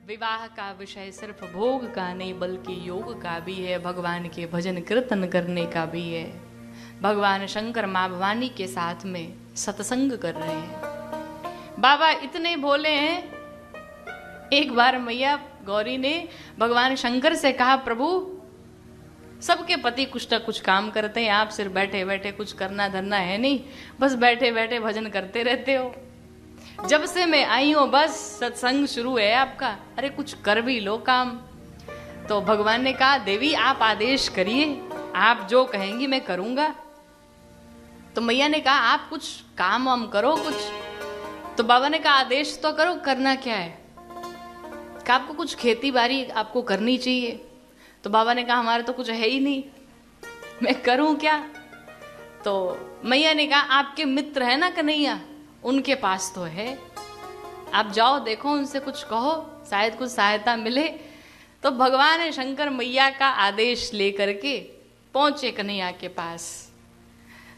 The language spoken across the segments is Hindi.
विवाह का विषय सिर्फ भोग का नहीं बल्कि योग का भी है, भगवान के भजन कीर्तन करने का भी है। भगवान शंकर माँ भवानी के साथ में सत्संग कर रहे हैं। बाबा इतने भोले हैं, एक बार मैया गौरी ने भगवान शंकर से कहा, प्रभु सबके पति कुछ ना कुछ काम करते हैं, आप सिर्फ बैठे बैठे कुछ करना धरना है नहीं, बस बैठे बैठे भजन करते रहते हो। जब से मैं आई हूं बस सत्संग शुरू है आपका, अरे कुछ कर भी लो काम। तो भगवान ने कहा, देवी आप आदेश करिए, आप जो कहेंगी मैं करूंगा। तो मैया ने कहा, आप कुछ काम वाम करो कुछ। तो बाबा ने कहा, आदेश तो करो, करना क्या है? कहा आपको कुछ खेती बाड़ी आपको करनी चाहिए। तो बाबा ने कहा, हमारे तो कुछ है ही नहीं, मैं करूं क्या? तो मैया ने कहा, आपके मित्र है ना कन्हैया, उनके पास तो है, आप जाओ देखो, उनसे कुछ कहो, शायद कुछ सहायता मिले। तो भगवान शंकर मैया का आदेश लेकर के पहुंचे कन्हैया के पास।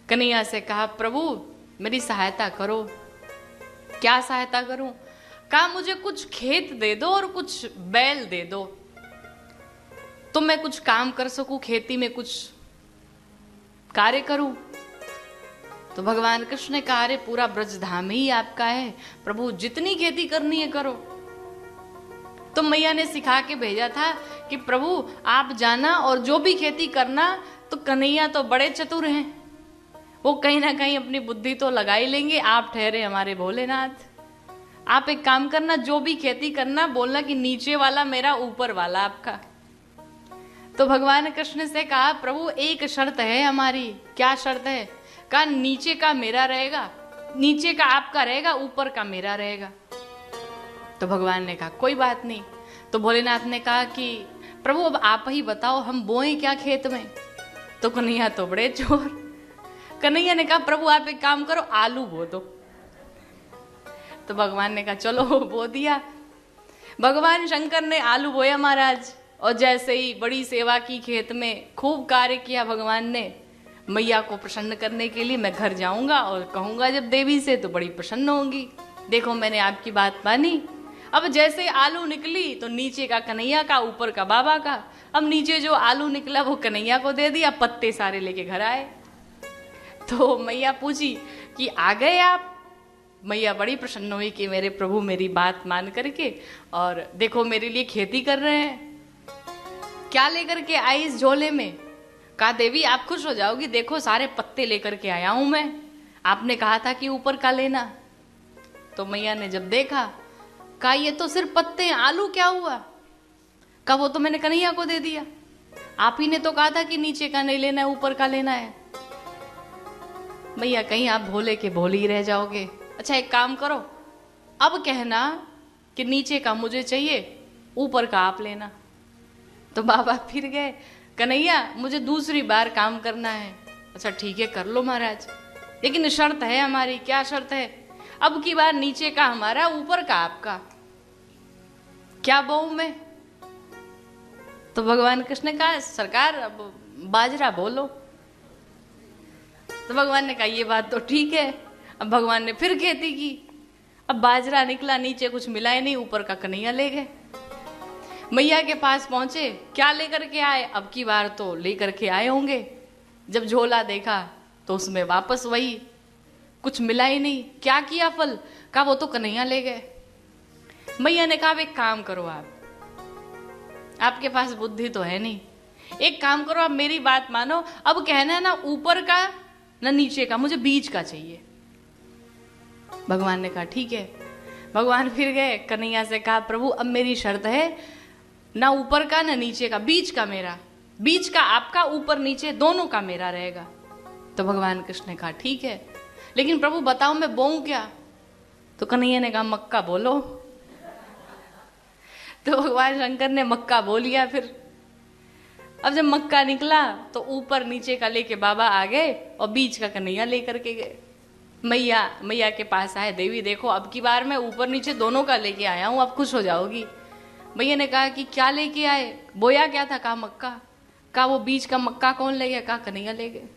कन्हैया से कहा, प्रभु मेरी सहायता करो। क्या सहायता करूं? कहा, मुझे कुछ खेत दे दो और कुछ बैल दे दो, तो मैं कुछ काम कर सकूं, खेती में कुछ कार्य करूं। तो भगवान कृष्ण ने कहा, अरे पूरा ब्रजधाम ही आपका है प्रभु, जितनी खेती करनी है करो। तो मैया ने सिखा के भेजा था कि प्रभु आप जाना और जो भी खेती करना। तो कन्हैया तो बड़े चतुर हैं, वो कहीं ना कहीं अपनी बुद्धि तो लगा ही लेंगे। आप ठहरे हमारे भोलेनाथ, आप एक काम करना, जो भी खेती करना बोलना कि नीचे वाला मेरा, ऊपर वाला आपका। तो भगवान कृष्ण से कहा, प्रभु एक शर्त है हमारी। क्या शर्त है? कहा, नीचे का मेरा रहेगा, नीचे का आपका रहेगा, ऊपर का मेरा रहेगा। तो भगवान ने कहा, कोई बात नहीं। तो भोलेनाथ ने कहा कि प्रभु अब आप ही बताओ, हम बोएं क्या खेत में? तो कन्हैया तो बड़े चोर। कन्हैया ने कहा, प्रभु आप एक काम करो, आलू बो दो। तो भगवान ने कहा, चलो बो दिया। भगवान शंकर ने आलू बोया महाराज, और जैसे ही बड़ी सेवा की खेत में, खूब कार्य किया भगवान ने। मैया को प्रसन्न करने के लिए मैं घर जाऊंगा और कहूंगा जब देवी से, तो बड़ी प्रसन्न होंगी, देखो मैंने आपकी बात मानी। अब जैसे आलू निकली तो नीचे का कन्हैया का, ऊपर का बाबा का। अब नीचे जो आलू निकला वो कन्हैया को दे दिया, पत्ते सारे लेके घर आए। तो मैया पूछी कि आ गए आप? मैया बड़ी प्रसन्न हुई कि मेरे प्रभु मेरी बात मान करके और देखो मेरे लिए खेती कर रहे हैं। क्या लेकर के आई इस झोले में? कहा, देवी आप खुश हो जाओगी, देखो सारे पत्ते लेकर के आया हूं मैं, आपने कहा था कि ऊपर का लेना। तो मैया ने जब देखा, कहा ये तो सिर्फ पत्ते हैं, आलू क्या हुआ? कहा वो तो मैंने कन्हैया को दे दिया, आप ही ने तो कहा था कि नीचे का नहीं लेना है, ऊपर का लेना है। मैया, कहीं आप भोले के भोले ही रह जाओगे। अच्छा एक काम करो, अब कहना कि नीचे का मुझे चाहिए, ऊपर का आप लेना। तो बाबा फिर गए, कन्हैया मुझे दूसरी बार काम करना है। अच्छा ठीक है कर लो महाराज, लेकिन शर्त है हमारी। क्या शर्त है? अब की बार नीचे का हमारा, ऊपर का आपका। क्या बोऊं मैं? तो भगवान कृष्ण ने कहा, सरकार अब बाजरा बोलो। तो भगवान ने कहा, ये बात तो ठीक है। अब भगवान ने फिर खेती की, अब बाजरा निकला, नीचे कुछ मिला ही नहीं, ऊपर का कन्हैया ले गए। मैया के पास पहुंचे, क्या लेकर के आए? अब की बार तो लेकर के आए होंगे। जब झोला देखा तो उसमें वापस वही, कुछ मिला ही नहीं। क्या किया फल? कहा वो तो कन्हैया ले गए। मैया ने कहा, एक काम करो, आपके पास बुद्धि तो है नहीं, एक काम करो आप मेरी बात मानो, अब कहना है ना ऊपर का ना नीचे का, मुझे बीच का चाहिए। भगवान ने कहा ठीक है। भगवान फिर गए, कन्हैया से कहा, प्रभु अब मेरी शर्त है, ना ऊपर का ना नीचे का, बीच का मेरा, बीच का आपका, ऊपर नीचे दोनों का मेरा रहेगा। तो भगवान कृष्ण ने कहा ठीक है, लेकिन प्रभु बताओ मैं बोऊं क्या? तो कन्हैया ने कहा, मक्का बोलो। तो भगवान शंकर ने मक्का बोल लिया। फिर अब जब मक्का निकला तो ऊपर नीचे का लेके बाबा आ गए और बीच का कन्हैया लेकर के गए। मैया के पास आए, देवी देखो अब की बार मैं ऊपर नीचे दोनों का लेके आया हूं, आप खुश हो जाओगी। मैया ने कहा कि क्या लेके आए? बोया क्या था? कहा मक्का। कहा वो बीच का मक्का कौन ले गया? कहा कन्हैया ले गए।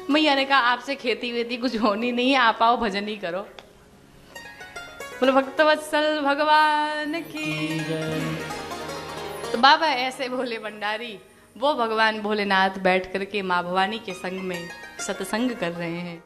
मैया ने कहा आपसे खेती वेती कुछ होनी नहीं है, आप आओ भजन ही करो। बोले भक्तवत्सल भगवान की। तो बाबा ऐसे भोले भंडारी, वो भगवान भोलेनाथ बैठ करके माँ भवानी के संग में सत्संग कर रहे हैं।